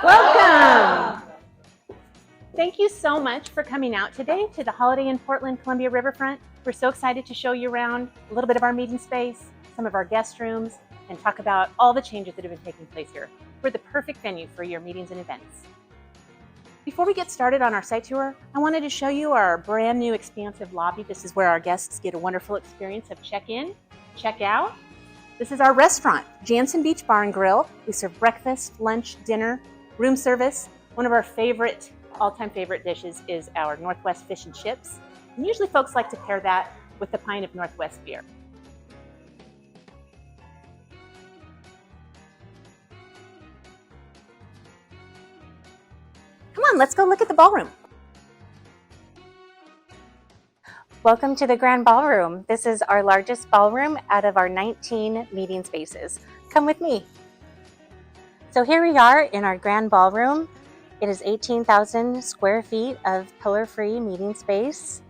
Welcome! Thank you so much for coming out today to the Holiday Inn Portland Columbia Riverfront. We're so excited to show you around a little bit of our meeting space, some of our guest rooms, and talk about all the changes that have been taking place here. We're the perfect venue for your meetings and events. Before we get started on our site tour, I wanted to show you our brand new expansive lobby. This is where our guests get a wonderful experience of check-in, check-out. This is our restaurant, Jansen Beach Bar and Grill. We serve breakfast, lunch, dinner, room service. One of our favorite, all-time favorite dishes is our Northwest fish and chips. And usually folks like to pair that with a pint of Northwest beer. Come on, let's go look at the ballroom. Welcome to the Grand Ballroom. This is our largest ballroom out of our 19 meeting spaces. Come with me. So here we are in our Grand Ballroom. It is 18,000 square feet of pillar-free meeting space.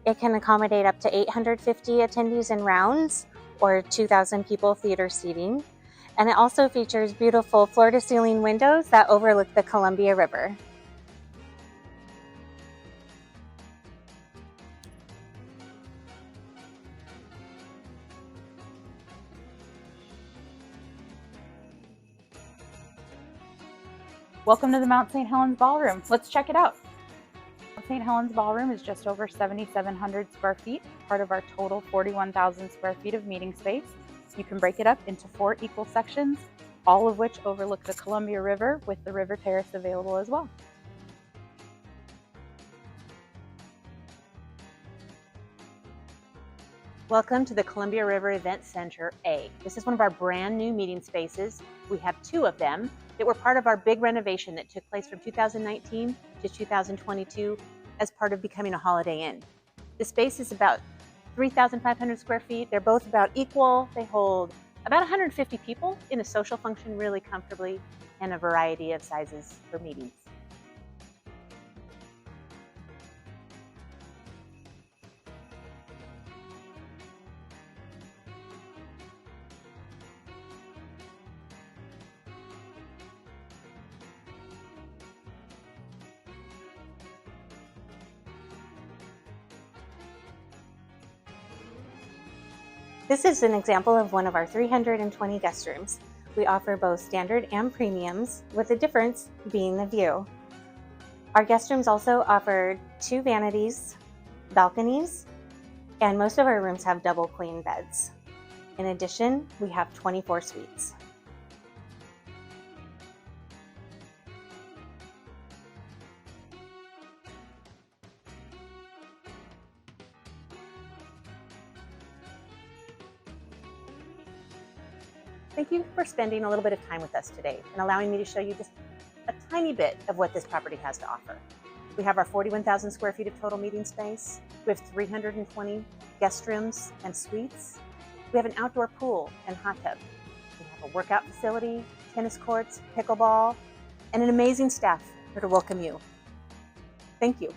It can accommodate up to 850 attendees in rounds or 2,000 people theater seating. And it also features beautiful floor-to-ceiling windows that overlook the Columbia River. Welcome to the Mount St. Helens Ballroom. Let's check it out. Mount St. Helens Ballroom is just over 7,700 square feet, part of our total 41,000 square feet of meeting space. You can break it up into 4 equal sections, all of which overlook the Columbia River with the river terrace available as well. Welcome to the Columbia River Event Center A. This is one of our brand new meeting spaces. We have 2 of them that were part of our big renovation that took place from 2019 to 2022 as part of becoming a Holiday Inn. The space is about 3,500 square feet. They're both about equal. They hold about 150 people in a social function really comfortably, and a variety of sizes for meetings. This is an example of one of our 320 guest rooms. We offer both standard and premiums, with the difference being the view. Our guest rooms also offer 2 vanities, balconies, and most of our rooms have double queen beds. In addition, we have 24 suites. Thank you for spending a little bit of time with us today and allowing me to show you just a tiny bit of what this property has to offer. We have our 41,000 square feet of total meeting space. We have 320 guest rooms and suites. We have an outdoor pool and hot tub. We have a workout facility, tennis courts, pickleball, and an amazing staff here to welcome you. Thank you.